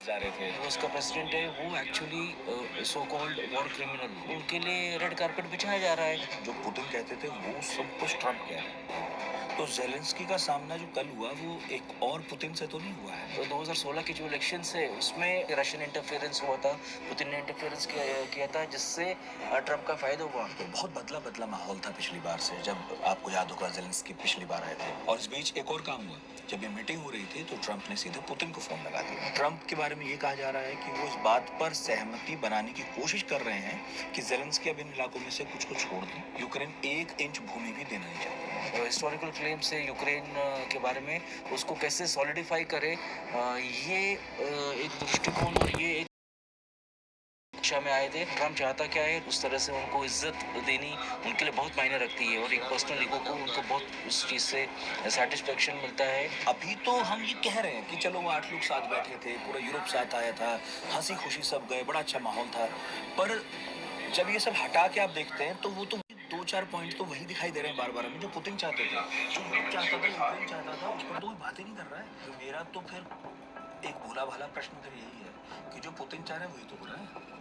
जा रहे थे। जो उसका प्रेसिडेंट है वो actually so called war criminal, उनके लिए रेड कारपेट बिछाया जा रहा है। जो पुतिन कहते थे वो सब कुछ ट्रम्प कह रहे हैं। तो जेलेंस्की का सामना जो कल हुआ वो एक और पुतिन से तो नहीं हुआ है। तो 2016 के जो इलेक्शंस है उसमें रशियन इंटरफेरेंस हुआ था, पुतिन ने इंटरफेरेंस किया था, जिससे ट्रम्प का फायदा हुआ। तो बहुत बदला बदला माहौल था पिछली बार से, जब आपको याद होगा जेलेंस्की पिछली बार आए थे। और इस बीच एक और काम हुआ, जब ये मीटिंग हो रही थी तो ट्रम्प ने सीधे पुतिन को फोन लगा दिया। ट्रम्प के बारे में ये कहा जा रहा है कि वो इस बात पर सहमति बनाने की कोशिश कर रहे हैं कि जेलेंस्की अब इन इलाकों में से कुछ को छोड़ दें। यूक्रेन 1 इंच भूमि भी देना नहीं चाहती। हिस्टोरिकल क्लेम से यूक्रेन के बारे में उसको कैसे सॉलिडिफाई करे, ये एक दृष्टिकोण और ये एक दिशा में आए थे। ट्रम्प चाहता क्या है, उस तरह से उनको इज्जत देनी उनके लिए बहुत मायने रखती है और एक पर्सनल ईगो को उनको बहुत उस चीज़ से सेटिस्फेक्शन मिलता है। अभी तो हम ये कह रहे हैं कि चलो वो 8 लोग साथ बैठे थे, पूरा यूरोप साथ आया था, हंसी खुशी सब गए, बड़ा अच्छा माहौल था। पर जब ये सब हटा के आप देखते हैं तो वो तो 2-4 पॉइंट तो वही दिखाई दे रहे हैं बार बार हमें जो पुतिन चाहते थे, जो यूरोप चाहता था, यूक्रेन चाहता था, उस पर तो कोई बात ही नहीं कर रहा है। तो मेरा तो फिर एक भोला भाला प्रश्न फिर यही है कि जो पुतिन चाह रहे हैं वही तो हो रहा है।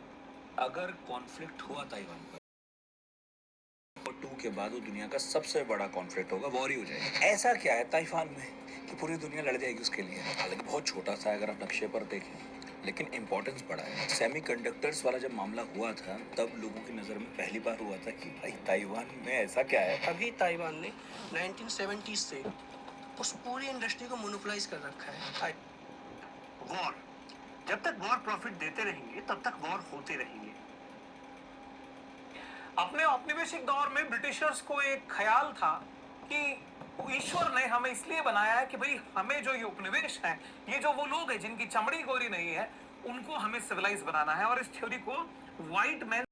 अगर कॉन्फ्लिक्ट हुआ ताइवान पर और 2 के बाद वो दुनिया का सबसे बड़ा कॉन्फ्लिक्ट होगा, वॉर ही हो जाएगा। ऐसा क्या है ताइवान में कि पूरी दुनिया लड़ जाएगी उसके लिए। हालांकि बहुत छोटा सा है अगर आप नक्शे पर देखें, लेकिन इम्पोर्टेंस बड़ा है। सेमीकंडक्टर्स वाला जब मामला हुआ था तब लोगों की नज़र में पहली बार हुआ था कि भाई ताइवान में ऐसा क्या है। अभी ताइवान ने 1970 से उस पूरी इंडस्ट्री को मोनोपोलाइज कर रखा है। वॉर, जब तक वॉर प्रॉफिट देते रहेंगे तब तक वॉर होते रहेंगे। अपने औपनिवेशिक दौर में ब्रिटिशर्स को एक ख्याल था कि ईश्वर ने हमें इसलिए बनाया है कि भाई हमें जो ये उपनिवेश है, ये जो वो लोग हैं जिनकी चमड़ी गोरी नहीं है, उनको हमें सिविलाइज बनाना है। और इस थ्योरी को व्हाइट मैन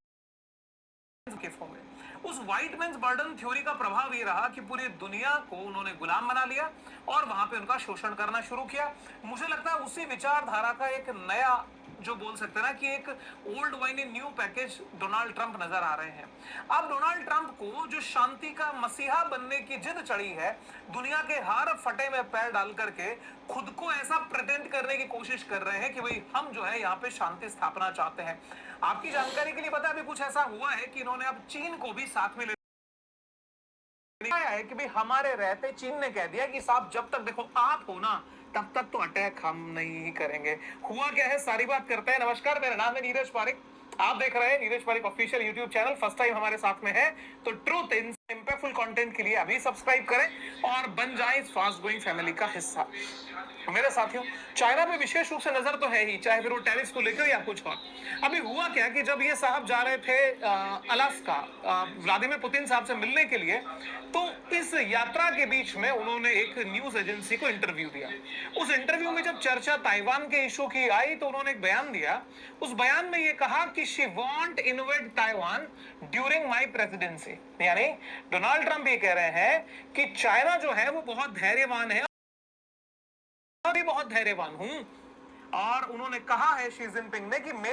के फॉर्म में, उस व्हाइट मैन्स बर्डन थ्योरी का प्रभाव ये रहा कि पूरी दुनिया को उन्होंने गुलाम बना लिया और वहां पे उनका शोषण करना शुरू किया। मुझे लगता है उसी विचारधारा का एक नया, जो बोल सकते हैं ना कि एक old wine in new package, Donald Trump नजर आ रहे हैं। अब डोनाल्ड ट्रंप को जो शांति का मसीहा बनने की जिद चढ़ी है, दुनिया के हर फटे में पैर डाल करके खुद को ऐसा प्रेटेंड करने की कोशिश कर रहे हैं कि भाई हम जो है यहाँ पे शांति स्थापना चाहते हैं। आपकी जानकारी के लिए पता है अभी कुछ ऐसा हुआ है कि इन्होंने अब चीन को भी साथ में आया है कि भाई हमारे रहते चीन ने कह दिया कि साहब जब तक देखो आप हो ना तब तक तो अटैक हम नहीं करेंगे। हुआ क्या है, सारी बात करते हैं। नमस्कार, मेरा नाम है नीरज पारिक, आप देख रहे हैं Neeraj Pareek official YouTube channel. First time हमारे साथ में है तो ट्रूथ इन इंपैक्टफुल कंटेंट के लिए अभी सब्सक्राइब करें और बन जाए इस फास्ट ग्रोइंग फैमिली का हिस्सा। मेरे साथियों, चाइना पे विशेष रूप से नजर तो है ही, चाहे फिर वो टैरिफ को लेकर या कुछ और। अभी हुआ क्या कि जब ये साहब जा रहे थे अलास्का व्लादिमीर पुतिन साहब से मिलने के लिए, तो इस यात्रा के बीच में उन्होंने एक न्यूज एजेंसी को इंटरव्यू दिया। उस इंटरव्यू में जब चर्चा ताइवान के इशू की आई तो उन्होंने एक बयान दिया। उस बयान में ये कहा कि she want invade Taiwan during my presidency. यानी डोनाल्ड ट्रंप ये कह रहे हैं कि चाइना जो है वो बहुत धैर्यवान है, मैं भी बहुत धैर्यवान हूं। और उन्होंने कहा है शी जिनपिंग ने कि